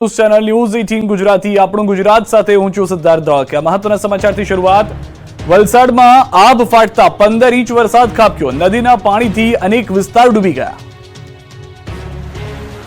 Channel news 18 Gujarati આપણું ગુજરાત સાથે હું છું સિદ્ધાર્થ ધોળકિયા। મહત્વના સમાચારથી શરૂઆત। વલસાડમાં આબ ફાટતા 15 ઇંચ વરસાદ ખાબક્યો। નદીના પાણીથી અનેક વિસ્તાર ડૂબી ગયા।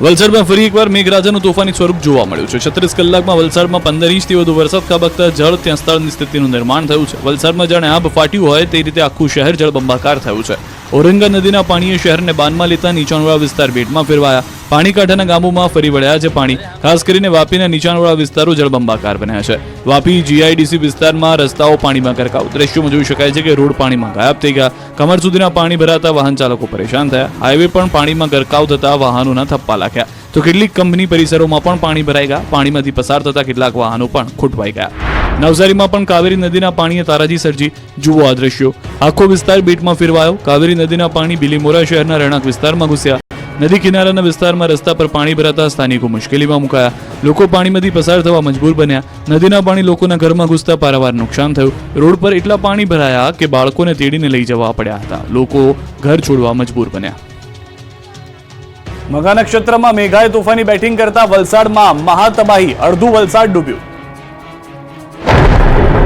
વલસાડમાં ફરી એકવાર મેઘરાજાનું તોફાની સ્વરૂપ જોવા મળ્યું છે। 36 કલાકમાં વલસાડમાં 15 ઇંચથી વધુ વરસાદ ખાબકતા જળ ત્યાં સ્થળની સ્થિતિનું નિર્માણ થયું છે। વલસાડમાં જાણે આબ ફાટ્યું હોય તે રીતે આખું શહેર જળબંબાકાર થયું છે। ઔરંગા નદીના પાણીએ શહેરને બાનમાં લેતા નીચાણવાળા વિસ્તાર બેટમાં ફેરવાયા। પાણી કાંઠાના ગામોમાં ફરી વળ્યા છે પાણી। ખાસ કરીને વાપીના નીચાણવાળા વિસ્તારો જળબંબાકાર બન્યા છે। વાપી જીઆઈડીસી વિસ્તારમાં રસ્તાઓ પાણીમાં ગરકાવ। દ્રશ્યોમાં જોઈ શકાય છે કે રોડ પાણીમાં ગાયબ થઈ ગયા। કમર સુધીના પાણી ભરાતા વાહન ચાલકો પરેશાન થયા। હાઈવે પણ પાણીમાં ગરકાવ થતા વાહનોના થપ્પા લાગ્યા તો કેટલીક કંપની પરિસરોમાં પણ પાણી ભરાઈ ગયા। પાણીમાંથી પસાર થતા કેટલાક વાહનો પણ ખૂટવાઈ ગયા। નવસારીમાં પણ કાવેરી નદીના પાણીએ તારાજી સર્જી। જુઓ આ દ્રશ્યો। આખો વિસ્તાર બેટમાં ફેરવાયો। કાવેરી નદીના પાણી બિલીમોરા શહેરના રહેણાંક વિસ્તારમાં ઘૂસ્યા। નદી કિનારાના વિસ્તારમાં રસ્તા પર પાણી ભરાતા સ્થાનિકો મુશ્કેલીમાં મુકાયા। લોકો પાણીમાંથી પસાર થવા મજબૂર બન્યા। નદીના પાણી લોકોના ઘરમાં ઘૂસતા પારાવાર નુકસાન થયું। રોડ પર એટલા પાણી ભરાયા કે બાળકોને તેડીને લઈ જવા પડ્યા હતા। લોકો ઘર છોડવા મજબૂર બન્યા। મઘા નક્ષત્રમાં મેઘાએ તોફાની બેટિંગ કરતા વલસાડમાં મહાતબાહી। અડધું વલસાડ ડૂબ્યું।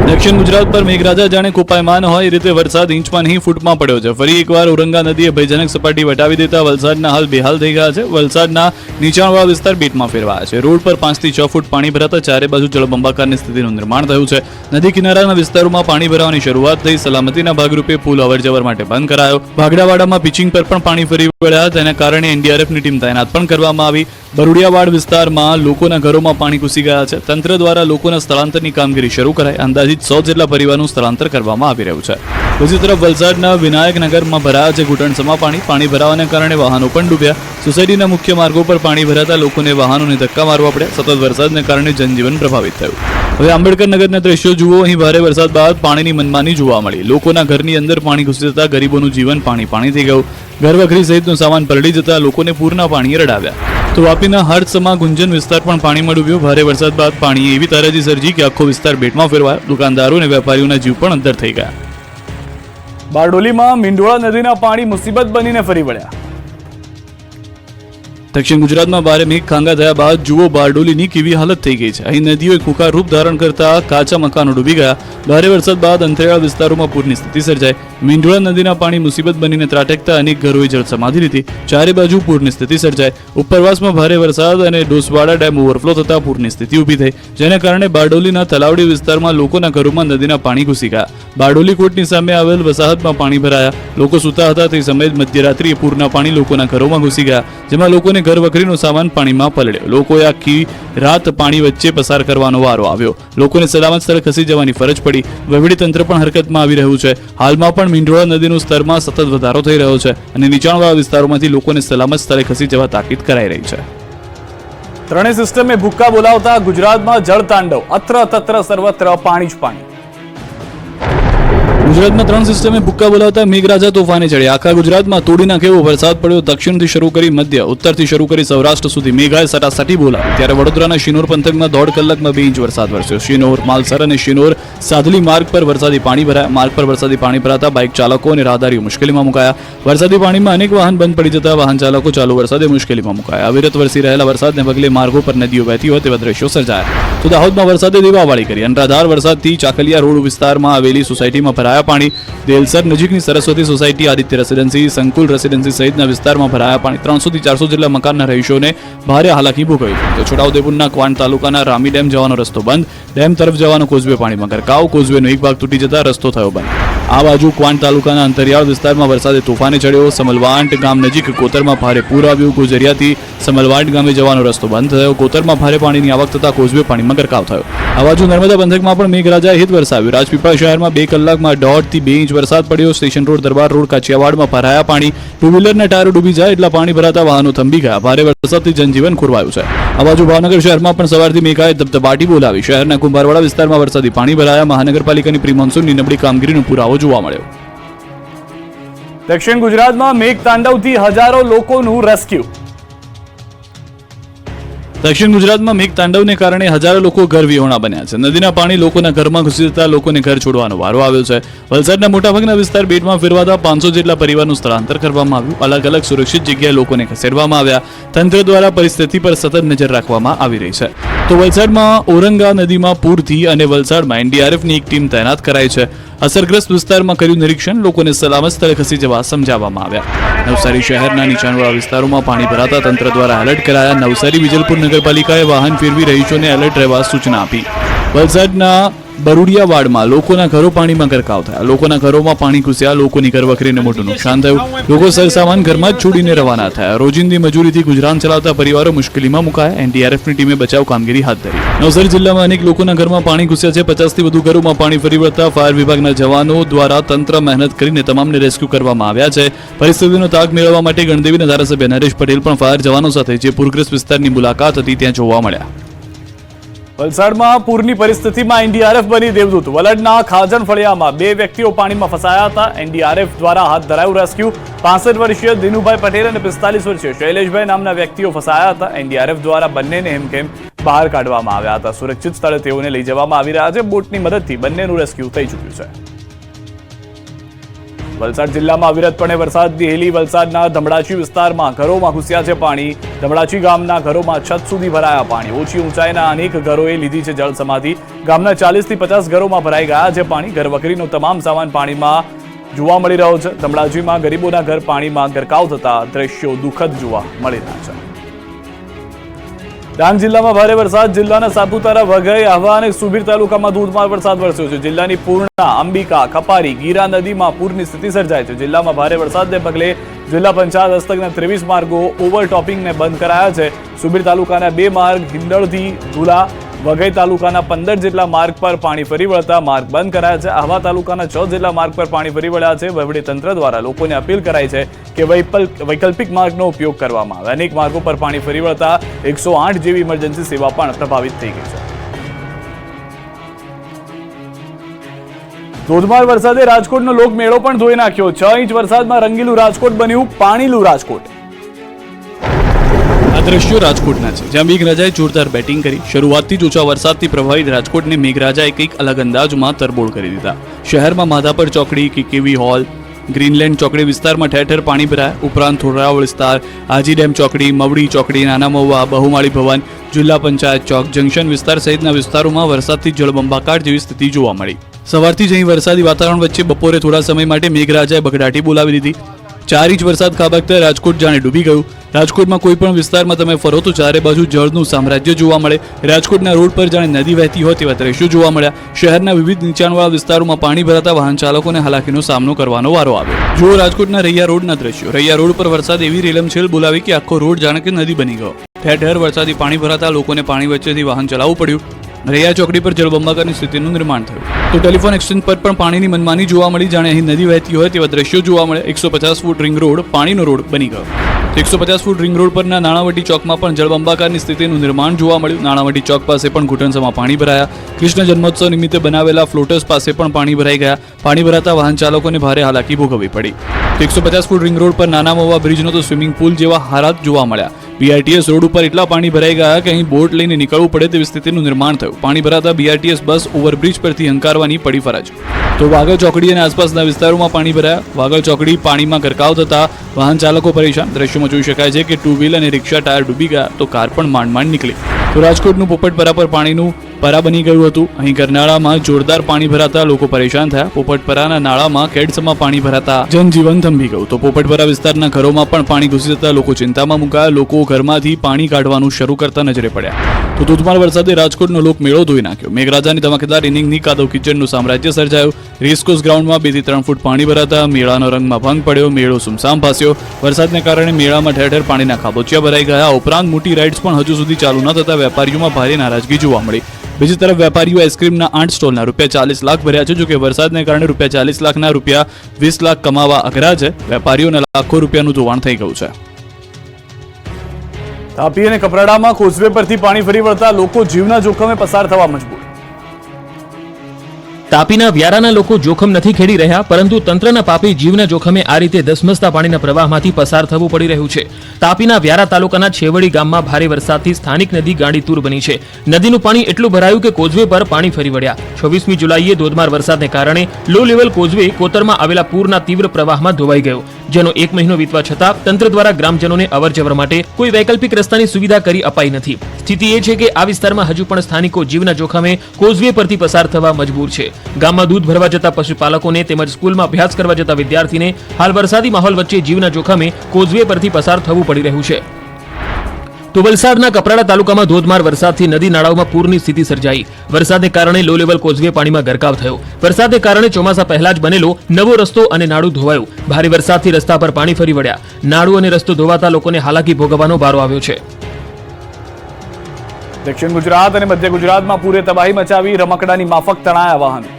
દક્ષિણ ગુજરાત પર મેઘરાજા જાણે કોપાયમાન હોય એ રીતે વરસાદ ઇંચમાં નહીં ફૂટમાં પડ્યો છે। ફરી એકવાર ઔરંગા નદીએ ભયજનક સપાટી વટાવી દેતા વલસાડના હાલ બેહાલ થઈ ગયા છે। વલસાડના નીચાણવાળા વિસ્તાર બેટમાં ફેરવાયા છે। રોડ પર 5 થી 6 ફૂટ પાણી ભરાતા ચારે બાજુ જળબંબાકારની સ્થિતિનું નિર્માણ થયું છે। નદી કિનારાના વિસ્તારોમાં પાણી ભરાવાની શરૂઆત થઈ। સલામતીના ભાગરૂપે પુલ અવરજવર માટે બંધ કરાયો। ભાગડાવાડામાં પિચિંગ પર પણ પાણી ફરી વળ્યા। તેના કારણે એનડીઆરએફની ટીમ તૈનાત પણ કરવામાં આવી। બરુડિયાવાડ વિસ્તારમાં લોકોના ઘરોમાં પાણી ઘૂસી ગયા છે। તંત્ર દ્વારા લોકોના સ્થળાંતરની કામગીરી શરૂ કરાઈ। અંદાજિત 100 જેટલા પરિવારનું સ્થળાંતર કરવામાં આવી રહ્યું છે। બીજી તરફ વલસાડના વિનાયકનગરમાં ભરાયા છે ઘૂંટણસમા પાણી। પાણી ભરાવાના કારણે વાહનો પણ ડૂબ્યા। સોસાયટીના મુખ્ય માર્ગો પર પાણી ભરાતા લોકોને વાહનોને ધક્કા મારવા પડ્યા। સતત વરસાદને કારણે જનજીવન પ્રભાવિત થયું। હવે આંબેડકર નગરના દ્રશ્યો જુઓ। અહીં ભારે વરસાદ બાદ પાણીની મનમાની જોવા મળી। લોકોના ઘરની અંદર પાણી ઘૂસી જતા ગરીબોનું જીવન પાણી થઈ ગયું। ઘર વખરી સહિતનો સામાન પલળી જતા લોકોને પૂરના પાણીએ રડાવ્યા। તો વાપીના હર્ષસમા ગુંજન વિસ્તાર પણ પાણીમાં ડૂબ્યો। ભારે વરસાદ બાદ પાણીએ એવી તારાજી સર્જી કે આખો વિસ્તાર બેટમાં ફેરવાયો। દુકાનદારો અને વેપારીઓના જીવ પણ અંદર થઈ ગયા। બારડોલીમાં મીંડોળા નદીના પાણી મુસીબત બનીને ફરી વળ્યા। દક્ષિણ ગુજરાતમાં ભારે મેઘ ખાંગા થયા બાદ જુઓ બારડોલીની કેવી હાલત થઈ ગઈ છે। અહીં નદીઓએ ખુખાર રૂપ ધારણ કરતા કાચા મકાનો ડૂબી ગયા। ભારે વરસાદ બાદ અંતરિયાળ વિસ્તારોમાં પૂરની સ્થિતિ સર્જાઈ। મીંડોળા નદીના પાણી મુસીબત બનીને ત્રાટકતા અનેક ઘરોએ જળ સમાધિ લીધી। ચારે બાજુ પૂરની સ્થિતિ સર્જાઈ। ઉપરવાસમાં ભારે વરસાદ અને ડોસવાડા ડેમ ઓવરફ્લો થતા પૂરની સ્થિતિ ઊભી થઈ, જેના કારણે બારડોલીના તલાવડી વિસ્તારમાં લોકોના ઘરોમાં નદીના પાણી ઘૂસી ગયા। બારડોલી કોટની સામે આવેલ વસાહતમાં પાણી ભરાયા। લોકો સૂતા હતા તે સમયે મધ્યરાત્રિએ પૂરના પાણી લોકોના ઘરોમાં ઘૂસી ગયા, જેમાં લોકોને ઘર વખરીનો સામાન પાણીમાં પલળ્યો। લોકોએ આખી રાત પાણી વચ્ચે પસાર કરવાનો વારો આવ્યો। લોકોને સલામત સ્થળે ખસી જવાની ફરજ પડી। વહીવટીતંત્ર પણ હરકતમાં આવી રહ્યું છે। હાલમાં પણ મીંડોળા નદીનું સ્તરમાં સતત વધારો થઈ રહ્યો છે અને નીચાણવાળા વિસ્તારોમાંથી લોકોને સલામત સ્થળે ખસી જવા તાકીદ કરાઈ રહી છે। ત્રણેય સિસ્ટમે ભૂક્કા બોલાવતા ગુજરાતમાં જળ તાંડવ। અત્ર તત્ર સર્વત્ર પાણી જ પાણી। ગુજરાતમાં 3 સિસ્ટમે ભૂક્કા બોલાવતા મેઘરાજા તોફાને ચડ્યા। આખા ગુજરાતમાં તોડી નાખે એવો વરસાદ પડ્યો। દક્ષિણથી શરૂ કરી મધ્ય, ઉત્તરથી શરૂ કરી સૌરાષ્ટ્ર સુધી મેઘાએ સટાસટી બોલાવી। ત્યારે વડોદરાના શિનોર પંથકમાં 1.5 કલાકમાં 2 ઇંચ વરસાદ વરસ્યો। શિનોર, માલસર અને શિનોર સાધલી માર્ગ પર વરસાદી પાણી ભરાયા। માર્ગ પર વરસાદી પાણી ભરાતા બાઇક ચાલકો અને રાહદારીઓ મુશ્કેલીમાં મુકાયા। વરસાદી પાણીમાં અનેક વાહન બંધ પડી જતા વાહન ચાલકો ચાલુ વરસાદે મુશ્કેલીમાં મુકાયા। અવિરત વરસી રહેલા વરસાદને પગલે માર્ગો પર નદીઓ વહેતી હોય તેવા દ્રશ્યો સર્જાયા। તો દાહોદમાં વરસાદે દેવાવાળી કરી। અનરાધાર વરસાદથી ચાકલિયા રોડ વિસ્તારમાં આવેલી સોસાયટીમાં ભરાયા પાણી। દેલસર નજીકની સરસ્વતી સોસાયટી, આદિત્ય રેસિડેન્સી, સંકુલ રેસિડેન્સી સહિતના વિસ્તારમાં ભરાયા પાણી। 300 થી 400 જેટલા મકાનના રહીશોને ભારે હાલાકી ભોગવી। તો છોટાઉદેપુરના ક્વાંટ તાલુકાના રામી ડેમ જવાનો રસ્તો બંધ। ડેમ તરફ જવાનો કોઝવે પાણીમાં ગરકાવ। કોઝવેનો એક ભાગ તૂટી જતા રસ્તો થયો બંધ। આ બાજુ ક્વાંટ તાલુકાના અંતરિયાળ વિસ્તારમાં વરસાદે તોફાને ચડ્યો। સમલવાંટ ગામ નજીક કોતરમાં ભારે પૂર આવ્યું। ગોજરિયાથી સમલવાંટ ગામે જવાનો રસ્તો બંધ થયો। કોતરમાં ભારે પાણીની આવક થતા કોઝવે પાણીમાં ગરકાવ થયો। આ બાજુ નર્મદા પંથકમાં પણ મેઘરાજાએ હિત વરસાવ્યું। રાજપીપળા શહેરમાં 2 કલાકમાં 1.5 થી 2 ઇંચ વરસાદ પડ્યો। સ્ટેશન રોડ, દરબાર રોડ, કાછિયાવાડમાં ભરાયા પાણી। ટુ વ્હીલરના ટાયરો ડૂબી જાય એટલા પાણી ભરાતા વાહનો થંભી ગયા। ભારે વરસાદથી જનજીવન ખોરવાયું છે। આ બાજુ ભાવનગર શહેરમાં પણ સવારથી મેઘાએ ધબધબાટી બોલાવી। શહેરના કુંભારવાડા વિસ્તારમાં વરસાદી પાણી ભરાયા। મહાનગરપાલિકાની પ્રી મોન્સૂનની નબળી કામગીરીનો પુરાવો જોવા મળ્યો। દક્ષિણ ગુજરાતમાં મેઘ તાંડવથી હજારો લોકોનું રેસ્ક્યુ। દક્ષિણ ગુજરાતમાં મેઘતાંડવને કારણે હજારો લોકો ઘર વિહોણા બન્યા છે. નદીના પાણી લોકોના ઘરમાં ઘૂસી જતા લોકોને ઘર છોડવાનો વારો આવ્યો છે. વલસાડના મોટાભાગના વિસ્તાર બેટમાં ફેરવાતા 500 જેટલા પરિવારનું સ્થળાંતર કરવામાં આવ્યું. અલગ અલગ સુરક્ષિત જગ્યાએ લોકોને ખસેડવામાં આવ્યા. તંત્ર દ્વારા પરિસ્થિતિ પર સતત નજર રાખવામાં આવી રહી છે. તો વલસાડમાં ઓરંગા નદીમાં પૂરથી અને વલસાડમાં એનડીઆરએફની એક ટીમ તૈનાત કરાઈ છે. અસરગ્રસ્ત વિસ્તારમાં કર્યું નિરીક્ષણ. લોકોને સલામત સ્થળે ખસી જવા સમજાવવામાં આવ્યા. નવસારી શહેરના નીચાણવાળા વિસ્તારોમાં પાણી ભરાતા તંત્ર દ્વારા એલર્ટ કરાયા. નવસારી વિજલપુર નગરપાલિકાએ વાહન ફેરવી રહીશોને એલર્ટ રહેવા સૂચના આપી. વલસાડના બરુડિયાવાડમાં લોકોના ઘરો પાણીમાં ગરકાવ થયા. લોકોના ઘરોમાં પાણી ઘૂસ્યા. લોકોની ઘરવખરીને મોટું નુકસાન થયું. લોકો સરસામાન ઘરમાં જ છોડીને રવાના થયા. રોજિંદી મજૂરીથી ગુજરાન ચલાવતા પરિવારો મુશ્કેલીમાં મુકાયા. એનડીઆરએફની ટીમે બચાવ કામગીરી હાથ ધરી. નવસારી જિલ્લામાં અનેક લોકોના ઘરમાં પાણી ઘૂસ્યા છે. 50થી વધુ ઘરોમાં પાણી ફરી વળતા ફાયર વિભાગના જવાનો દ્વારા તંત્ર મહેનત કરીને તમામને રેસ્ક્યુ કરવામાં આવ્યા છે. પરિસ્થિતિનો તાગ મેળવવા માટે ગણદેવીના ધારાસભ્ય નરેશ પટેલ પણ ફાયર જવાનો સાથે જે પૂરગ્રસ્ત વિસ્તારની મુલાકાત હતી ત્યાં જોવા મળ્યા. વલસાડમાં પૂરની પરિસ્થિતિમાં એનડીઆરએફ બની દેવદૂત. વલડના ખાજણ ફળિયામાં 2 વ્યક્તિઓ પાણીમાં ફસાયા હતા. એનડીઆરએફ દ્વારા હાથ ધરાયું રેસ્ક્યુ. 65 વર્ષીય દિનુભાઈ પટેલ અને 45 વર્ષીય શૈલેષભાઈ નામના વ્યક્તિઓ ફસાયા હતા. એનડીઆરએફ દ્વારા બંનેને હેમખેમ બહાર કાઢવામાં આવ્યા હતા. સુરક્ષિત સ્થળે તેઓને લઈ જવામાં આવી રહ્યા છે. બોટની મદદથી બંનેનું રેસ્ક્યુ થઈ ચૂક્યું છે. વલસાડ જિલ્લામાં અવિરતપણે વરસાદની હેલી. વલસાડના ધમડાચી વિસ્તારમાં ઘરોમાં ઘૂસ્યા છે પાણી. ધમડાચી ગામના ઘરોમાં છત સુધી ભરાયા પાણી. ઓછી ઊંચાઈના અનેક ઘરોએ લીધી છે જળ સમાધિ. ગામના 40થી 50 ઘરોમાં ભરાઈ ગયા છે પાણી. ઘરવખરીનો તમામ સામાન પાણીમાં જોવા મળી રહ્યો છે. ધમડાચીમાં ગરીબોના ઘર પાણીમાં ગરકાવ થતા દ્રશ્યો દુઃખદ જોવા મળી રહ્યા છે. ડાંગ જિલ્લામાં ભારે વરસાદ. જિલ્લાના સાપુતારા, વઘઈ, આહવા અને સુબીર તાલુકામાં ધોધમાર વરસાદ વરસ્યો છે. જિલ્લાની પૂર્ણા, અંબિકા, ખપારી, ગીરા નદીમાં પૂરની સ્થિતિ સર્જાય છે. જિલ્લામાં ભારે વરસાદને પગલે જિલ્લા પંચાયત હસ્તકના 23 માર્ગો ઓવરટોપિંગને બંધ કરાયા છે. સુબીર તાલુકાના 2 માર્ગ હિંડળથી ધુલા, વઘઈ તાલુકાના 15 જેટલા માર્ગ પર પાણી ફરી વળતા માર્ગ બંધ કરાયા છે. આહવા તાલુકાના 6 જેટલા માર્ગ પર પાણી ફરી વળ્યા છે. વહીવટીતંત્ર દ્વારા લોકોને અપીલ કરાઈ છે કે વૈકલ્પિક માર્ગનો ઉપયોગ કરવામાં આવે. અનેક માર્ગો પર પાણી ફરી વળતા 108 જેવી ઇમરજન્સી સેવા પણ પ્રભાવિત થઈ ગઈ છે. ધોધમાર વરસાદે રાજકોટનો લોકમેળો પણ ધોઈ નાખ્યો. 6 ઇંચ વરસાદમાં રંગીલું રાજકોટ બન્યું પાણીલું રાજકોટ. આ દ્રશ્યો રાજકોટના છે, જ્યાં મેઘરાજાએ જોરદાર બેટિંગ કરી. શરૂઆતથી જ ઓછા વરસાદથી પ્રભાવિત રાજકોટને મેઘરાજાએ કંઈક અલગ અંદાજમાં તરબોળ કરી દીધા. શહેરમાં માધાપર ચોકડી, કેકેવી હોલ, ગ્રીનલેન્ડ ચોકડી વિસ્તારમાં ઠેર ઠેર પાણી ભરાયા. ઉપરાંત થોરાવળ વિસ્તાર, આજી ડેમ ચોકડી, મવડી ચોકડી, નાના મહુવા, બહુમાળી ભવન, જિલ્લા પંચાયત ચોક, જંકશન વિસ્તાર સહિતના વિસ્તારોમાં વરસાદથી જળબંબાકાર જેવી સ્થિતિ જોવા મળી. સવારથી જ અહીં વરસાદી વાતાવરણ વચ્ચે બપોરે થોડા સમય માટે મેઘરાજાએ બગડાટી બોલાવી દીધી. 4 ઇંચ વરસાદ ખાબકતા રાજકોટ જાણે ડૂબી ગયું. રાજકોટમાં કોઈ પણ વિસ્તારમાં તમે ફરો તો ચારે બાજુ જળનું સામ્રાજ્ય જોવા મળે. રાજકોટના રોડ પર જાણે નદી વહેતી હોય તેવા દ્રશ્યો જોવા મળ્યા. શહેરના વિવિધ નીચાણવાળા વિસ્તારોમાં પાણી ભરાતા વાહન ચાલકોને હાલાકીનો સામનો કરવાનો વારો આવ્યો. જુઓ રાજકોટના રૈયા રોડના દ્રશ્યો. રૈયા રોડ પર વરસાદ એવી રેલમછેલ બોલાવી કે આખો રોડ જાણે કે નદી બની ગયો. ઠેર ઠેર વરસાદી પાણી ભરાતા લોકોને પાણી વચ્ચેથી વાહન ચલાવવું પડ્યું. રૈયા ચોકડી પર જળબંબાકારની સ્થિતિનું નિર્માણ થયું. તો ટેલિફોન એક્સચેન્જ પર પણ પાણીની મનમાની જોવા મળી. જાણે અહીં નદી વહેતી હોય તેવા દ્રશ્યો જોવા મળે. 150 ફૂટ રિંગ રોડ પાણીનો રોડ બની ગયો. 150 ફૂટ રિંગ રોડ પરના નાણાવટી ચોકમાં પણ જળબંબાકારની સ્થિતિનું નિર્માણ જોવા મળ્યું. નાણાવટી ચોક પાસે પણ ઘૂંટણસમાં પાણી ભરાયા. કૃષ્ણ જન્મોત્સવ નિમિત્તે બનાવેલા ફ્લોટર્સ પાસે પણ પાણી ભરાઈ ગયા. પાણી ભરાતા વાહન ચાલકોને ભારે હાલાકી ભોગવવી પડી. 150 ફૂટ રિંગ રોડ પર નાના મહુવા બ્રિજનો તો સ્વિમિંગ પુલ જેવા હાલાત જોવા મળ્યા. બીઆરટીએસ રોડ ઉપર એટલા પાણી ભરાઈ ગયા કે અહીં બોટ લઈને નીકળવું પડે તેવી સ્થિતિનું નિર્માણ થયું. પાણી ભરાતા બીઆરટીએસ બસ ઓવરબ્રિજ પરથી હંકારવાની પડી ફરજ. તો વાગડ ચોકડી અને આસપાસના વિસ્તારોમાં પાણી ભરાયા. વાગડ ચોકડી પાણીમાં ગરકાવ થતા વાહન ચાલકો પરેશાન. દ્રશ્યોમાં જોઈ શકાય છે કે 2 વ્હીલ અને રિક્ષા ટાયર ડૂબી ગયા તો કાર પણ માંડ નીકળી. તો રાજકોટનું પોપટપરા પર પાણીનું પરા બની ગયું હતું. અહીં ગરનાળામાં જોરદાર પાણી ભરાતા લોકો પરેશાન થયા. પોપટપરાના નાળામાં કેડસમાં પાણી ભરાતા જનજીવન થંભી ગયું. તો પોપટપરા વિસ્તારના ઘરોમાં પણ પાણી ઘૂસી જતા લોકો ચિંતામાં મુકાયા. લોકો ઘરમાંથી પાણી કાઢવાનું શરૂ કરતા નજરે પડ્યા. તો ધોધમાર વરસાદે રાજકોટનો લોકમેળો ધોઈ નાખ્યો. મેઘરાજાની ધમાકેદાર ઇનિંગની કાદવ કિચડનું સામ્રાજ્ય સર્જાયું. રેસકોર્સ ગ્રાઉન્ડમાં 2 થી 3 ફૂટ પાણી ભરાતા મેળાનો રંગમાં ભંગ પડ્યો. મેળો સુમસામ ભાસ્યો. વરસાદને કારણે મેળામાં ઠેર ઠેર પાણીના ખાબોચિયા ભરાઈ ગયા. ઉપરાંત મોટી રાઇડ્સ પણ હજુ સુધી ચાલુ ન થતા વેપારીઓમાં ભારે નારાજગી જોવા મળી. બીજી તરફ વેપારીઓ આઈસ્ક્રીમના 8 સ્ટોલના ₹40 લાખ ભર્યા છે. જોકે વરસાદને કારણે ₹40 લાખના ₹20 લાખ કમાવા અઘરા છે. વેપારીઓને લાખો રૂપિયાનું ધોવાણ થઈ ગયું છે. તાપી અને કપરાડામાં કોઝવે પરથી પાણી ફરી વળતા લોકો જીવના જોખમે પસાર થવા મજબૂર. તાપીના વ્યારાના લોકો જોખમ નથી ખેડી રહ્યા, પરંતુ તંત્રના પાપી જીવના જોખમે આ રીતે ધસમસતા પાણીના પ્રવાહમાંથી પસાર થવું પડી રહ્યું છે. તાપીના વ્યારા તાલુકાના છેવડી ગામમાં ભારે વરસાદથી સ્થાનિક નદી ગાંડીતુર બની છે. નદીનું પાણી એટલું ભરાયું કે કોઝવે પર પાણી ફરી વળ્યા. 26મી જુલાઈએ ધોધમાર વરસાદને કારણે લો લેવલ કોઝવે કોતરમાં આવેલા પૂરના તીવ્ર પ્રવાહમાં ધોવાઈ ગયો, જેનો 1 મહિનો વીતવા છતાં તંત્ર દ્વારા ગ્રામજનોને અવરજવર માટે કોઈ વૈકલ્પિક રસ્તાની સુવિધા કરી અપાઈ નથી. સ્થિતિ એ છે કે આ વિસ્તારમાં હજુ પણ સ્થાનિકો જીવના જોખમે કોઝવે પરથી પસાર થવા મજબૂર છે. ગામમાં દૂધ ભરવા જતા પશુપાલકોને તેમજ સ્કૂલમાં અભ્યાસ કરવા જતા વિદ્યાર્થીને હાલ વરસાદી માહોલ વચ્ચે જીવના જોખમે કોઝવે પરથી પસાર થવું પડી રહ્યું છે. તો વલસાડના કપરાડા તાલુકામાં ધોધમાર વરસાદથી નદી નાળાઓમાં પૂરની સ્થિતિ સર્જાઈ. વરસાદને કારણે લો લેવલ કોઝવે પાણીમાં ગરકાવ થયો. વરસાદને કારણે ચોમાસા પહેલા જ બનેલો નવો રસ્તો અને નાળું ધોવાયું. ભારે વરસાદથી રસ્તા પર પાણી ફરી વળ્યા. નાળું અને રસ્તો ધોવાતા લોકોને હાલાકી ભોગવવાનો વારો આવ્યો છે. દક્ષિણ ગુજરાત અને મધ્ય ગુજરાતમાં પૂરે તબાહી મચાવી, રમકડાની માફક તણાયા વાહનો.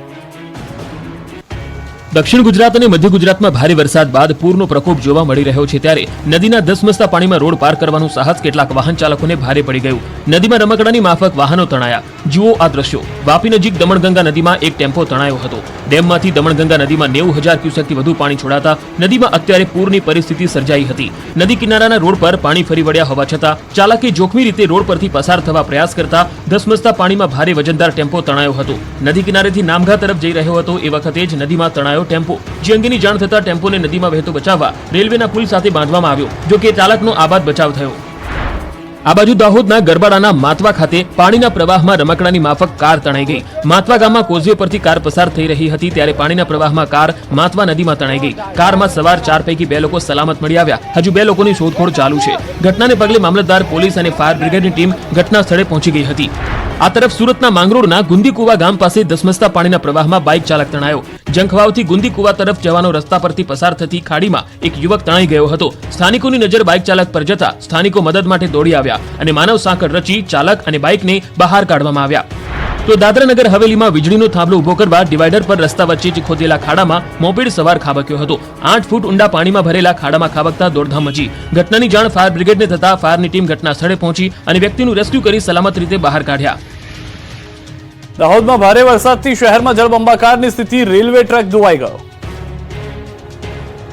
દક્ષિણ ગુજરાત અને મધ્ય ગુજરાતમાં ભારે વરસાદ બાદ પૂરનો પ્રકોપ જોવા મળી રહ્યો છે, ત્યારે નદીના ધસમસતા પાણીમાં રોડ પાર કરવાનું સાહસ કેટલાક વાહન ચાલકોને ભારે પડી ગયું. નદીમાં રમકડાની માફક વાહનો તણાયા. જુઓ આ દ્રશ્યો. વાપી નજીક દમણગંગા નદીમાં એક ટેમ્પો તણાયો હતો. ડેમમાંથી દમણગંગા નદીમાં 90,000 ક્યુસેકથી વધુ પાણી છોડાતા નદીમાં અત્યારે પૂરની પરિસ્થિતિ સર્જાઈ હતી. નદી કિનારાના રોડ પર પાણી ફરી વળ્યા હોવા છતાં ચાલકે જોખમી રીતે રોડ પરથી પસાર થવા પ્રયાસ કરતા ધસમસતા પાણીમાં ભારે વજનદાર ટેમ્પો તણાયો હતો. નદી કિનારેથી નામઘા તરફ જઈ રહ્યો હતો એ વખતે જ નદીમાં તણાયો ટેમ્પો. જે અંગેની જાણ થતા ટેમ્પોને નદીમાં વહેતો બચાવવા રેલવેના પુલ સાથે બાંધવામાં આવ્યો, જો કે ચાલકનો આબાદ બચાવ થયો. આ બાજુ દાહોદના ગરબાડાના માતવા ખાતે પાણીના પ્રવાહમાં રમકડાની માફક કાર તણાઈ ગઈ. માતવા ગામમાં કોઝવે પરથી કાર પસાર થઈ રહી હતી, ત્યારે પાણીના પ્રવાહમાં કાર માતવા નદીમાં તણાઈ ગઈ. કારમાં સવાર 4 પૈકી 2 લોકો સલામત મળી આવ્યા. હજુ 2 લોકોની શોધખોળ ચાલુ છે. ઘટનાને પગલે મામલતદાર, પોલીસ અને ફાયર બ્રિગેડની ટીમ ઘટના સ્થળે પહોંચી ગઈ હતી. આ તરફ સુરતના માંગરોળના ગુંદીકુવા ગામ પાસે ધસમસતા પાણીના પ્રવાહમાં બાઇક ચાલક તણાયો. જંખવાવથી ગુંદીકુવા તરફ જવાનો રસ્તા પરથી પસાર થતી ખાડીમાં એક યુવક તણાઈ ગયો હતો. સ્થાનિકોની નજર બાઇક ચાલક પર જતા સ્થાનિકો મદદ માટે દોડી આવ્યા અને માનવ સાંકળ રચી ચાલક અને બાઇકને બહાર કાઢવામાં આવ્યા. તો દાદરાનગર હવેલીમાં વીજળીનો થાંભલો ઉભો કરવા ડિવાઈડર પર રસ્તા વચ્ચે ખોદેલા ખાડામાં મોપેડ સવાર ખાબક્યો હતો. 8 ફૂટ ઊંડા પાણીમાં ભરેલા ખાડામાં ખાબકતા દોડધામ મચી. ઘટનાની જાણ ફાયર બ્રિગેડને થતા ફાયરની ટીમ ઘટના સ્થળે પહોંચી અને વ્યક્તિનું રેસ્ક્યુ કરી સલામત રીતે બહાર કાઢ્યા. દાહોદમાં ભારે વરસાદથી શહેરમાં જળબંબાકારની સ્થિતિ, રેલવે ટ્રેક ધોવાઈ ગયો.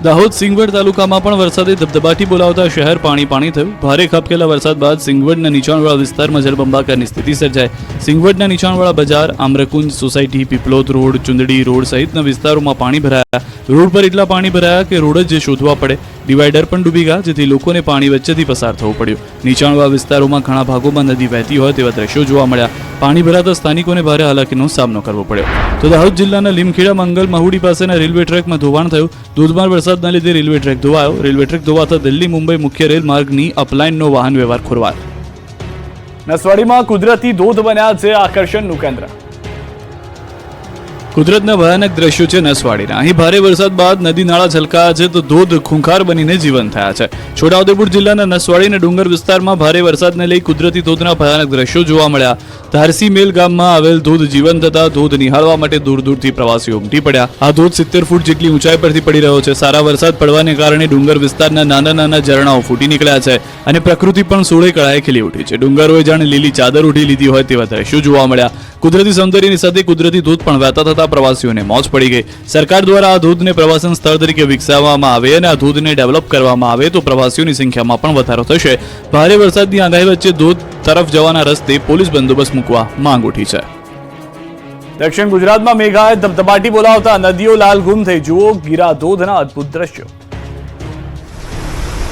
દાહોદ સિંગવડ તાલુકામાં પણ વરસાદે ધબધબાટી બોલાવતા શહેર પાણી પાણી થયું. ભારે ખાબકેલા વરસાદ બાદ સિંગવડના નીચાણવાળા વિસ્તારમાં જળબંબાકારની સ્થિતિ સર્જાઈ. સિંગવડના નીચાણવાળા બજાર, આમ્રકુંજ સોસાયટી, પીપલોદ રોડ, ચુંદડી રોડ સહિતના વિસ્તારોમાં પાણી ભરાયા. રોડ પર એટલા પાણી ભરાયા કે રોડ જ શોધવા પડે. ડિવાઈડર પણ ડૂબી ગયા, જેથી લોકોને પાણી વચ્ચેથી પસાર થવું પડ્યું. નીચાણવાળા વિસ્તારોમાં ઘણા ભાગોમાં નદી વહેતી હોય તેવા દ્રશ્યો જોવા મળ્યા. પાણી ભરાતા સ્થાનિકોને ભારે હાલાકીનો સામનો કરવો પડ્યો. તો દાહોદ જિલ્લાના લીમખેડા મંગલ મહુડી પાસેના રેલવે ટ્રેકમાં ધોવાણ થયું. ધોધમાર વરસાદના લીધે રેલવે ટ્રેક ધોવાયો. રેલવે ટ્રેક ધોવાતા દિલ્હી મુંબઈ મુખ્ય રેલ માર્ગની અપલાઇનનો વાહન વ્યવહાર ખોરવાયો. નસવાડીમાં કુદરતી ધોધ બન્યા છે આકર્ષણનું કેન્દ્ર. કુદરતના ભયાનક દ્રશ્યો છે નસવાડીના. અહીં ભારે વરસાદ બાદ નદી નાળા છલકાયા છે તો ધોધ ખૂંખાર બનીને જીવંત થયા છે. છોટાઉદેપુર જિલ્લાના નસવાડી અને ડુંગર વિસ્તારમાં ભારે વરસાદને લઈ કુદરતી ધોધના ભયાનક દ્રશ્યો જોવા મળ્યા. ધારસી મેલ ગામમાં આવેલ ધોધ જીવંત થતા ધોધ નિહાળવા માટે દૂર દૂરથી પ્રવાસીઓ ઉમટી પડ્યા. આ ધોધ 70 ફૂટ જેટલી ઊંચાઈ પરથી પડી રહ્યો છે. સારા વરસાદ પડવાને કારણે ડુંગર વિસ્તારના નાના નાના ઝરણાઓ ફૂટી નીકળ્યા છે અને પ્રકૃતિ પણ સોળે કળાએ ખીલી ઉઠી છે. ડુંગરોએ જાણે લીલી ચાદર ઉઠી લીધી હોય તેવા દ્રશ્યો જોવા મળ્યા. કુદરતી સૌંદર્યની સાથે કુદરતી ધોધ પણ વહેતા થતા પ્રવાસીઓને મોજ પડી ગઈ. સરકાર દ્વારા આ ધોધને પ્રવાસન સ્થળ તરીકે વિકસાવવામાં આવે અને આ ધોધને ડેવલપ કરવામાં આવે તો પ્રવાસીઓની સંખ્યામાં પણ વધારો થશે. ભારે વરસાદની આગાહી વચ્ચે ધોધ તરફ જવાના રસ્તે પોલીસ બંદોબસ્ત મૂકવા માંગ ઉઠી છે. દક્ષિણ ગુજરાતમાં મેઘાએ ધબધબાટી બોલાવતા નદીઓ લાલઘૂમ થઈ. જુઓ ગીરા ધોધના અદ્ભુત દ્રશ્યો.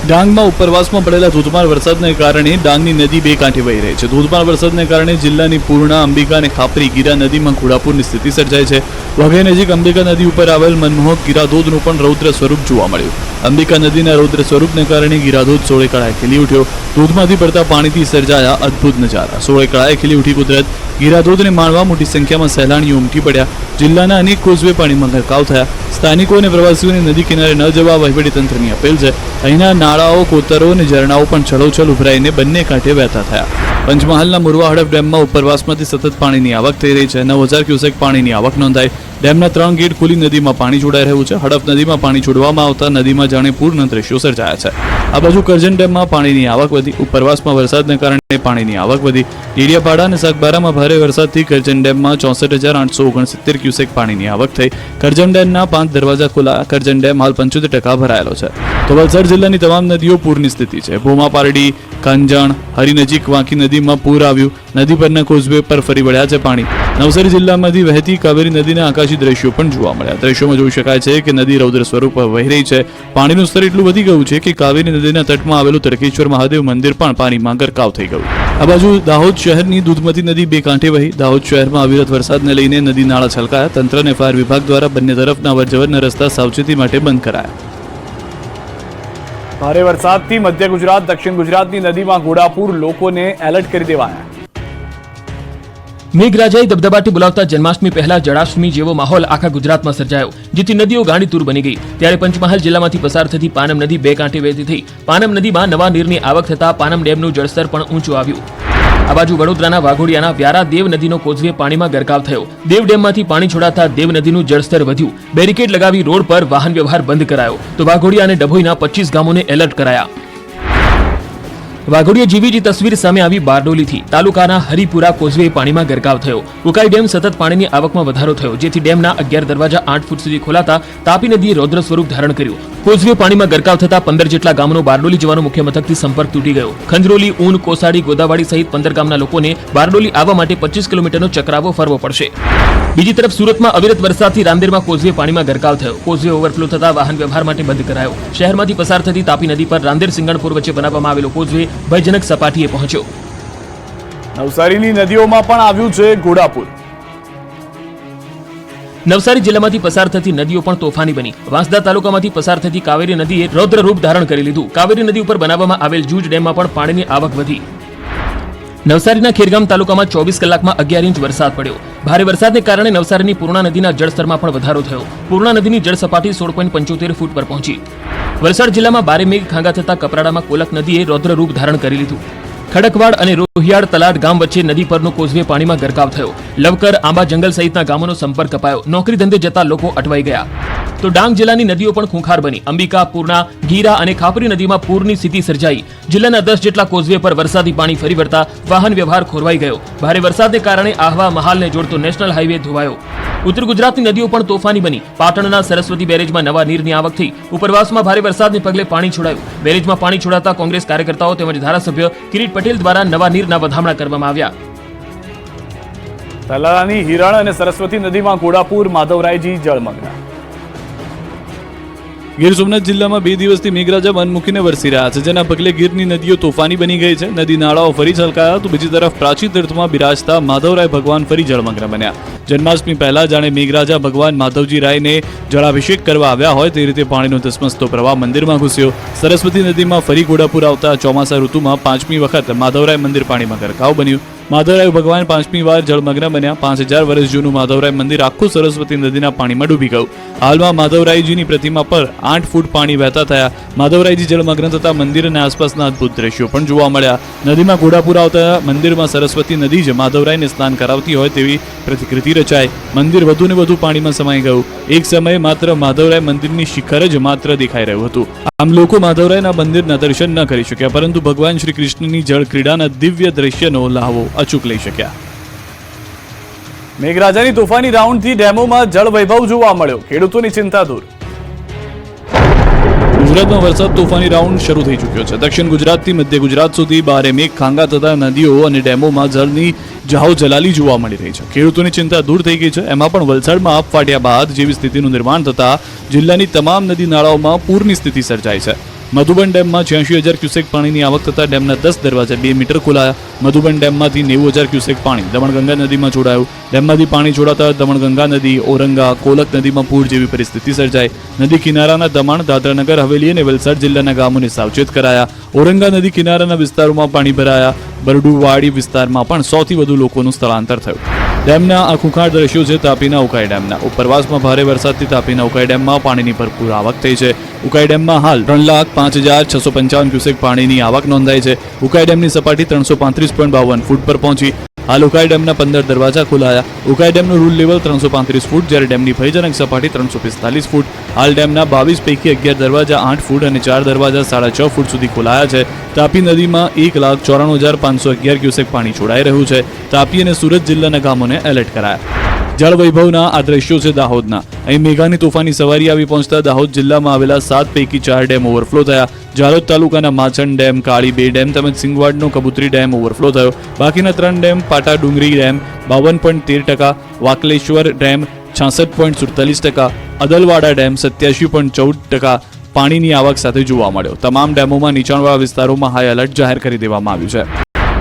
ડાંગમાં ઉપરવાસમાં પડેલા ધોધમાર વરસાદને કારણે ડાંગની નદી બે કાંઠે વહી રહી છે. ધોધમાર વરસાદને કારણે જિલ્લાની પૂર્ણા, અંબિકા અને ખાપરી ગીરા નદીમાં ઘોડાપૂરની સ્થિતિ સર્જાઈ છે. વઘઈ નજીક અંબિકા નદી ઉપર આવેલ મનમોહક ગીરાધોધનું પણ રૌદ્ર સ્વરૂપ જોવા મળ્યું. અંબિકા નદીના રૌદ્ર સ્વરૂપને કારણે ગીરાધોધ સોળે કળાએ ખીલી ઉઠ્યો. ધોધમાંથી પડતા પાણીથી સર્જાયા અદ્ભુત નજારા. સોળે કળાએ ખીલી ઉઠી કુદરત. ગીરાધોધને માણવા મોટી સંખ્યામાં સહેલાણીઓ ઉમટી પડ્યા. જિલ્લાના અનેક કોઝવે પાણીમાં ગરકાવ થયા. સ્થાનિકો અને પ્રવાસીઓને નદી કિનારે ન જવા વહીવટીતંત્રની અપીલ છે. અહીંના નાળાઓ, કોતરો અને ઝરણાઓ પણ છલોછલ ઉભરાઈને બંને કાંઠે વહેતા થયા. પંચમહાલના મુરવા હડફ ડેમમાં ઉપરવાસમાંથી સતત પાણીની આવક થઈ રહી છે. 9,000 ક્યુસેક પાણીની આવક નોંધાઈ. ડેમના 3 ગેટ ખુલી નદીમાં પાણી છોડાઈ રહ્યું છે. હડફ નદીમાં પાણી છોડવામાં આવતા નદીમાં જાણે પૂરના દ્રશ્યો સર્જાયા છે. આ બાજુ કરજણ ડેમમાં પાણીની આવક વધી. ઉપરવાસમાં વરસાદને કારણે પાણીની આવક વધી. ડેડિયાપાડા અને સાગબારામાં ભારે વરસાદથી કરજણ ડેમમાં 64,869 ક્યુસેક પાણીની આવક થઈ. કરજણ ડેમના 5 દરવાજા ખોલાયા. કરજણ ડેમ હાલ 75% ભરાયેલો છે. તો વલસાડ જિલ્લાની તમામ નદીઓ પૂરની સ્થિતિ છે. ભૂમા, પારડી, કાંજાણ, હરી નજીક વાંકી નદીમાં પૂર આવ્યું. નદી પરના કોઝવે પર ફરી વળ્યા છે પાણી. નવસારી જિલ્લામાંથી વહેતી કાવેરી નદીના આકાશી દ્રશ્યો પણ જોવા મળ્યા. દ્રશ્યોમાં જોઈ શકાય છે કે નદી રૌદ્ર સ્વરૂપ વહી રહી છે. પાણીનું સ્તર એટલું વધી ગયું છે કે કાવેરી નદીના તટમાં આવેલું તડકેશ્વર મહાદેવ મંદિર પણ પાણીમાં ગરકાવ થઈ ગયું. આ બાજુ દાહોદ શહેરની દૂધમતી નદી બે કાંઠે વહી. દાહોદ શહેરમાં અવિરત વરસાદને લઈને નદી નાળા છલકાયા. તંત્ર અને ફાયર વિભાગ દ્વારા બંને તરફના અવરજવરના રસ્તા સાવચેતી માટે બંધ કરાયા. ભારે વરસાદથી મધ્ય ગુજરાત, દક્ષિણ ગુજરાતની નદીમાં ઘોડાપૂર, લોકોને એલર્ટ કરી દેવાયા. મેઘરાજાએ દબદબાટી બોલાવતા જન્માષ્ટમી પહેલા જળાષ્ટમી જેવો માહોલ આખા ગુજરાતમાં સર્જાયો, જેથી નદીઓ ગાંડીતુર બની ગઈ. ત્યારે પંચમહાલ જિલ્લામાંથી પસાર થતી પાનમ નદી બે કાંઠે વહેતી થઈ. પાનમ નદીમાં નવા નીરની આવક થતા પાનમ ડેમનું જળસ્તર પણ ઊંચું આવ્યું. આ બાજુ વડોદરાના વાઘોડિયાના વ્યારા દેવ નદીનો કોઝવે પાણીમાં ગરકાવ થયો. દેવ ડેમમાંથી પાણી છોડાતા દેવ નદીનું જળસ્તર વધ્યું. બેરિકેડ લગાવી રોડ પર વાહન વ્યવહાર બંધ કરાયો. તો વાઘોડિયા અને ડભોઈના 25 ગામોને એલર્ટ કરાયા. વાઘોડિયા જેવી જ તસવીર સામે આવી બારડોલીથી. તાલુકાના હરિપુરા કોઝવે પાણીમાં ગરકાવ થયો. ઉકાઈ ડેમ સતત પાણીની આવકમાં વધારો થયો, જેથી ડેમના 11 દરવાજા 8 ફૂટ સુધી ખોલાતા તાપી નદીએ રૌદ્ર સ્વરૂપ ધારણ કર્યું. કોઝવે પાણીમાં ગરકાવ થતા 15 જેટલા ગામોનો બારડોલી જવાનો મુખ્ય મથકથી સંપર્ક તૂટી ગયો. ખંજરોલી, ઊન, કોસાડી, ગોદાવાડી સહિત 15 ગામના લોકોને બારડોલી આવવા માટે 25 કિલોમીટરનો ચક્રાવો ફરવો પડશે. બીજી તરફ સુરતમાં અવિરત વરસાદથી રાંદેરમાં કોઝવે પાણીમાં ગરકાવ થયો. કોઝવે ઓવરફ્લો થતા વાહન વ્યવહાર માટે બંધ કરાયો. શહેરમાંથી પસાર થતી તાપી નદી પર રાંદેર સિંગણપુર વચ્ચે બનાવવામાં આવેલો કોઝવે ભયજનક સપાટીએ પહોંચ્યો. નવસારીની નદીઓમાં પણ આવ્યું છે ઘોડાપૂર. નવસારી જિલ્લામાંથી પસાર થતી નદીઓ પણ તોફાની બની. વાંસદા તાલુકામાંથી પસાર થતી કાવેરી નદીએ રૌદ્ર રૂપ ધારણ કરી લીધું. કાવેરી નદી ઉપર બનાવવામાં આવેલ જૂજ ડેમમાં પણ પાણીની આવક વધી. નવસારીના ખેરગામ તાલુકામાં 24 કલાકમાં 11 ઇંચ વરસાદ પડ્યો. ભારે વરસાદને કારણે નવસારીની પૂર્ણા નદીના જળસ્તરમાં પણ વધારો થયો. પૂર્ણા નદીની જળ સપાટી 16.75 ફૂટ પર પહોંચી. વલસાડ જિલ્લામાં ભારે મેઘ ખાંગા થતા કપરાડામાં કોલક નદીએ રૌદ્ર રૂપ ધારણ કરી લીધું. ખડકવાડ અને રોહિયાળ તલાટ ગામ વચ્ચે નદી પરનો કોઝવે પાણીમાં ગરકાવ થયો. લવકર, આંબા જંગલ સહિતના ગામોનો સંપર્ક કપાયો. નોકરી ધંધે જતા લોકો અટવાઈ ગયા. તો ડાંગ જિલ્લાની નદીઓ પણ ખૂંખાર બની. અંબિકા, પૂર્ણા, ગીરા અને ખાપરી નદીમાં પૂરની સ્થિતિ સર્જાઈ. જિલ્લાના 10 જેટલા કોઝવે પર વરસાદી પાણી ફરી વળતા વાહન વ્યવહાર ખોરવાઈ ગયો. ભારે વરસાદને કારણે આહવા મહાલને જોડતો નેશનલ હાઈવે ધોવાયો. ઉત્તર ગુજરાતની નદીઓ પણ તોફાની બની. પાટણના સરસ્વતી બેરેજમાં નવા નીરની આવક થઈ. ઉપરવાસમાં ભારે વરસાદને પગલે પાણી છોડાયું. બેરેજમાં પાણી છોડાતા કોંગ્રેસ કાર્યકર્તાઓ તેમજ ધારાસભ્ય કિરીટ પટેલ દ્વારા નવા નીરના વધામણા કરવામાં આવ્યા. તલાલાની હિરણ અને સરસ્વતી નદીમાં ઘોડાપૂર, માધવરાયજી જળમગ્ન. ગીર સોમનાથ જિલ્લામાં 2 દિવસથી મેઘરાજા મન મૂકીને વરસી રહ્યા છે, જેના પગલે ગીરની નદીઓ તોફાની બની ગઈ છે. નદી નાળાઓ ફરી છલકાયા. તો બીજી તરફ પ્રાચી તીર્થમાં બિરાજતા માધવરાય ભગવાન ફરી જળમગ્ન બન્યા. જન્માષ્ટમી પહેલા જાણે મેઘરાજા ભગવાન માધવજી રાયને જળાભિષેક કરવા આવ્યા હોય તે રીતે પાણીનો ધસમસતો પ્રવાહ મંદિરમાં ઘૂસ્યો. સરસ્વતી નદીમાં ફરી ઘોડાપૂર આવતા ચોમાસા ઋતુમાં 5મી વખત માધવરાય મંદિર પાણીમાં ગરકાવ બન્યું. માધવરાય ભગવાન 5મી વાર જળમગ્ન બન્યા. 5000 વર્ષ જૂનું માધવરાય મંદિર આખું સરસ્વતી નદીના પાણીમાં ડૂબી ગયું. હાલમાં માધવરાયજીની પ્રતિમા પર 8 ફૂટ પાણી વહેતા થયા. માધવરાયજી જળમગ્ન થતા મંદિર અને આસપાસના અદ્ભુત દ્રશ્યો પણ જોવા મળ્યા. નદીમાં ઘોડાપૂર આવતા મંદિરમાં સરસ્વતી નદી જ માધવરાયને સ્નાન કરાવતી હોય તેવી પ્રતિકૃતિ રચાય. મંદિર વધુ ને વધુ પાણીમાં સમાઈ ગયું. એક સમયે માત્ર માધવરાય મંદિરની શિખર જ માત્ર દેખાઈ રહ્યું હતું. આમ લોકો માધવરાયના મંદિરના દર્શન ન કરી શક્યા, પરંતુ ભગવાન શ્રી કૃષ્ણની જળ ક્રીડાના દિવ્ય દ્રશ્યનો લાહવો અચૂક લઈ શક્યા. મેઘરાજાની તોફાની રાઉન્ડથી ડેમોમાં જળ વૈભવ જોવા મળ્યો. ખેડૂતોની ચિંતા દૂર. ગુજરાતમાં વરસાદ તોફાની રાઉન્ડ શરૂ થઈ ચૂક્યો છે. દક્ષિણ ગુજરાતથી મધ્ય ગુજરાત સુધી ભારે મેઘ ખાંગા થતા નદીઓ અને ડેમોમાં જળની જાહો જલાલી જોવા મળી રહી છે. ખેડૂતોની ચિંતા દૂર થઈ ગઈ છે. એમાં પણ વલસાડમાં આપ ફાટ્યા બાદ જેવી સ્થિતિનું નિર્માણ થતા જિલ્લાની તમામ નદી નાળાઓમાં પૂરની સ્થિતિ સર્જાઈ છે. મધુબન ડેમમાં 86,000 ક્યુસેક પાણીની આવક થતા ડેમના 10 દરવાજા 2 મીટર ખોલાયા. મધુબન ડેમમાંથી 90,000 ક્યુસેક પાણી દમણગંગા નદીમાં છોડાયું. ડેમમાંથી પાણી છોડાતા દમણગંગા નદી, ઔરંગા, કોલક નદીમાં પૂર જેવી પરિસ્થિતિ સર્જાઈ. નદી કિનારાના દમણ, દાદરાનગર હવેલી અને વલસાડ જિલ્લાના ગામોને સાવચેત કરાયા. ઔરંગા નદી કિનારાના વિસ્તારોમાં પાણી ભરાયા. બરડુવાડી વિસ્તારમાં પણ 100 થી વધુ લોકોનું સ્થળાંતર થયું. ડેમના આ ખૂંખાર દ્રશ્યો છે તાપીના ઉકાઈ ડેમના. ઉપરવાસમાં ભારે વરસાદથી તાપીના ઉકાઈ ડેમમાં પાણીની ભરપૂર આવક થઈ છે. ઉકાઈ ડેમમાં હાલ 3,05,655 ક્યુસેક પાણીની આવક નોંધાઈ છે. ઉકાઈ ડેમની સપાટી 335.52 ફૂટ પર પહોંચી. હાલ ઉકાઈ ડેમના 15 દરવાજા ખોલાયા. ઉકાઈ ડેમનું રૂલ લેવલ 335 ફૂટ, જ્યારે ડેમની ભયજનક સપાટી 345 ફૂટ. હાલ ડેમના 22 પૈકી 11 દરવાજા 8 ફૂટ અને 4 દરવાજા 6.5 ફૂટ સુધી ખોલાયા છે. તાપી નદીમાં 1,94,511 ક્યુસેક પાણી છોડાઈ રહ્યું છે. તાપી અને સુરત જિલ્લાના ગામોને એલર્ટ કરાયા. જળવૈભવના આ દ્રશ્યો છે દાહોદના. અહીં મેઘાની તોફાની સવારી આવી પહોંચતા દાહોદ જિલ્લામાં આવેલા 7 પૈકી 4 ડેમ ઓવરફ્લો થયા. જાલોદ તાલુકાના માછણ ડેમ, કાળી બે ડેમ તેમજ સિંગવાડનો કબૂતરી ડેમ ઓવરફ્લો થયો. બાકીના 3 ડેમ પાટા ડુંગરી ડેમ 52.13%, વાકલેશ્વર ડેમ 66.47%, અદલવાડા ડેમ 87.14% પાણીની આવક સાથે જોવા મળ્યો. તમામ ડેમોમાં નીચાણવાળા વિસ્તારોમાં હાઈ એલર્ટ જાહેર કરી દેવામાં આવ્યું છે.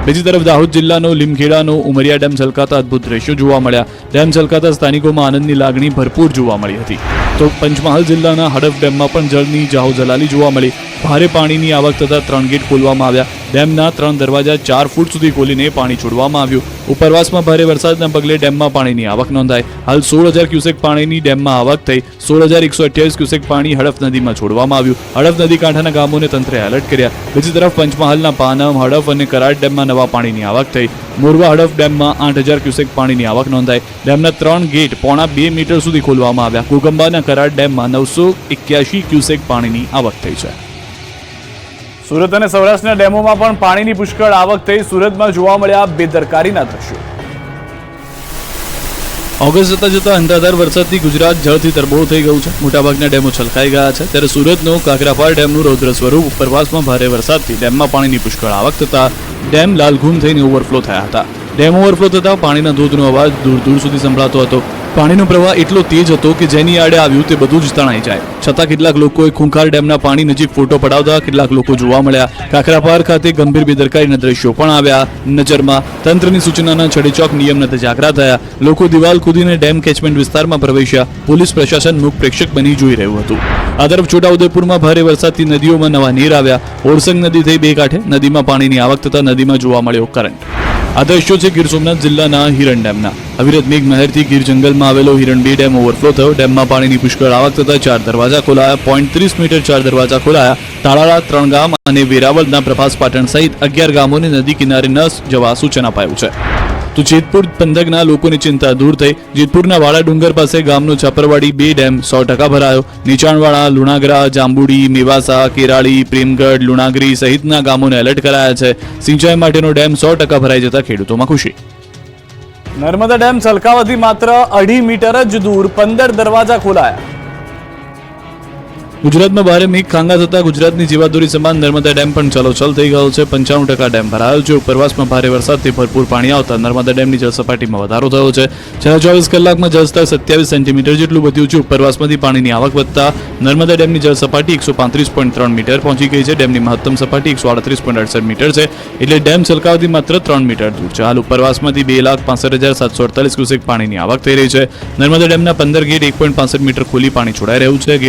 બીજી તરફ દાહોદ જિલ્લાનો લીમખેડાનો ઉમરિયા ડેમ છલકાતા અદ્ભુત દ્રશ્યો જોવા મળ્યા. ડેમ છલકાતા સ્થાનિકોમાં આનંદની લાગણી ભરપૂર જોવા મળી હતી. તો પંચમહાલ જિલ્લાના હડફ ડેમમાં પણ જળની જાહોજલાલી જોવા મળી. ભારે પાણીની આવક થતા 3 ગેટ ખોલવામાં આવ્યા. ડેમના 3 દરવાજા 4 ફૂટ સુધી ખોલીને પાણી છોડવામાં આવ્યું. ઉપરવાસમાં ભારે વરસાદના પગલે ડેમમાં પાણીની આવક નોંધાઈ. હાલ 16,000 ક્યુસેક પાણીની ડેમમાં આવક થઈ. 16,128 ક્યુસેક પાણી હડફ નદીમાં છોડવામાં આવ્યું. હડફ નદી કાંઠાના ગામોને તંત્રે એલર્ટ કર્યા. બીજી તરફ પંચમહાલના પાનમ, હડફ અને કરાડ ડેમમાં નવા પાણીની આવક થઈ. મોરવા હડફ ડેમમાં 8,000 ક્યુસેક પાણીની આવક નોંધાઈ. ડેમના 3 ગેટ 1.5 મીટર સુધી ખોલવામાં આવ્યા. ઘોગંબાના કરાડ ડેમમાં 981 ક્યુસેક પાણીની આવક થઈ છે. સુરત અને સૌરાષ્ટ્રના ડેમોમાં પણ પાણીની પુષ્કળ આવક થઈ. સુરતમાં જોવા મળ્યા બેદરકારીના દ્રશ્યો. ઓગસ્ટ જતા જતા અંધાધાર વરસાદથી ગુજરાત જળથી તરબોળ થઈ ગયું છે. મોટાભાગના ડેમો છલકાઈ ગયા છે. ત્યારે સુરતનો કાકરાપાર ડેમનું રૌદ્ર સ્વરૂપ. ઉપરવાસમાં ભારે વરસાદથી ડેમમાં પાણીની પુષ્કળ આવક થતા ડેમ લાલઘૂમ થઈને ઓવરફ્લો થયા હતા. ડેમ ઓવરફ્લો થતા પાણીના ધોધનો અવાજ દૂર દૂર સુધી સંભળાતો હતો. પાણીનો પ્રવાહ એટલો તેજ હતો કે જેની આડે આવ્યું તે બધું જ તણાઈ જાય. છતાં કેટલાક લોકોએ ખૂંખાર ડેમના પાણી નજીક ફોટો પડાવતા કેટલાક લોકો જોવા મળ્યા. કાકરાપાર ખાતે ગંભીર બેદરકારીના દ્રશ્યો પણ આવ્યા નજરમાં. તંત્રની સૂચનાના છડેચોક નિયમ નથી જાગરા થયા. લોકો દિવાલ કૂદીને ડેમ કેચમેન્ટ વિસ્તારમાં પ્રવેશ્યા. પોલીસ પ્રશાસન મૂક પ્રેક્ષક બની જોઈ રહ્યું હતું. આ તરફ છોટાઉદેપુરમાં ભારે વરસાદથી નદીઓમાં નવા નીર આવ્યા. ઓરસંગ નદી થઈ બે કાંઠે. નદીમાં પાણીની આવક થતા નદીમાં જોવા મળ્યો કરંટ. આ દ્રશ્યો છે ગીર સોમનાથ જિલ્લાના હિરણ ડેમના. અવિરત મેઘમહેરથી ગીર જંગલમાં આવેલો હિરણ 2 ડેમ ઓવરફ્લો થયો. ડેમમાં પાણીની પુષ્કળ આવક થતા 4 દરવાજા ખોલાયા. 0.30 મીટર 4 દરવાજા ખોલાયા. તાળાળા 3 ગામ અને વેરાવળના પ્રભાસ પાટણ સહિત 11 ગામોને નદી કિનારે ન જવા સૂચન અપાયું છે. તો જેતપુર પંથકના લોકોની ચિંતા દૂર થઈ. જેતપુરના વાળા ડુંગર પાસે ગામનો છાપરવાડી 2 ડેમ 100% ભરાયો. નીચાણવાળા લુણાગરા, જાંબુડી, મેવાસા, કેરાળી, પ્રેમગઢ, લુણાગરી સહિતના ગામોને એલર્ટ કરાયા છે. સિંચાઈ માટેનો ડેમ 100% ભરાઈ જતા ખેડૂતોમાં ખુશી. નર્મદા ડેમ છલકાવાથી માત્ર 2.5 મીટર જ દૂર 15 દરવાજા ખોલાયા. ગુજરાતમાં ભારે મેઘ ખાંગા થતા ગુજરાતની જીવાદોરી સમાન નર્મદા ડેમ પણ ચલોચલ થઈ ગયો છે. 95% ડેમ ભરાયો છે. ઉપરવાસમાં ભારે વરસાદથી ભરપૂર પાણી આવતા નર્મદા ડેમની જળસપાટીમાં વધારો થયો છે. છેલ્લા 24 કલાકમાં જળસ્તર 27 સેન્ટીમીટર જેટલું વધ્યું છે. ઉપરવાસમાંથી પાણીની આવક વધતા નર્મદા ડેમની જળસપાટી 135.3 મીટર પહોંચી ગઈ છે. ડેમની મહત્તમ સપાટી 138.68 મીટર છે. એટલે ડેમ છલકાવથી માત્ર 3 મીટર દૂર છે. હાલ ઉપરવાસમાંથી 2,65,748 ક્યુસેક પાણીની આવક થઈ રહી છે. નર્મદા ડેમના 15 ગેટ 1.65 મીટર ખોલી પાણી છોડાઈ રહ્યું છે.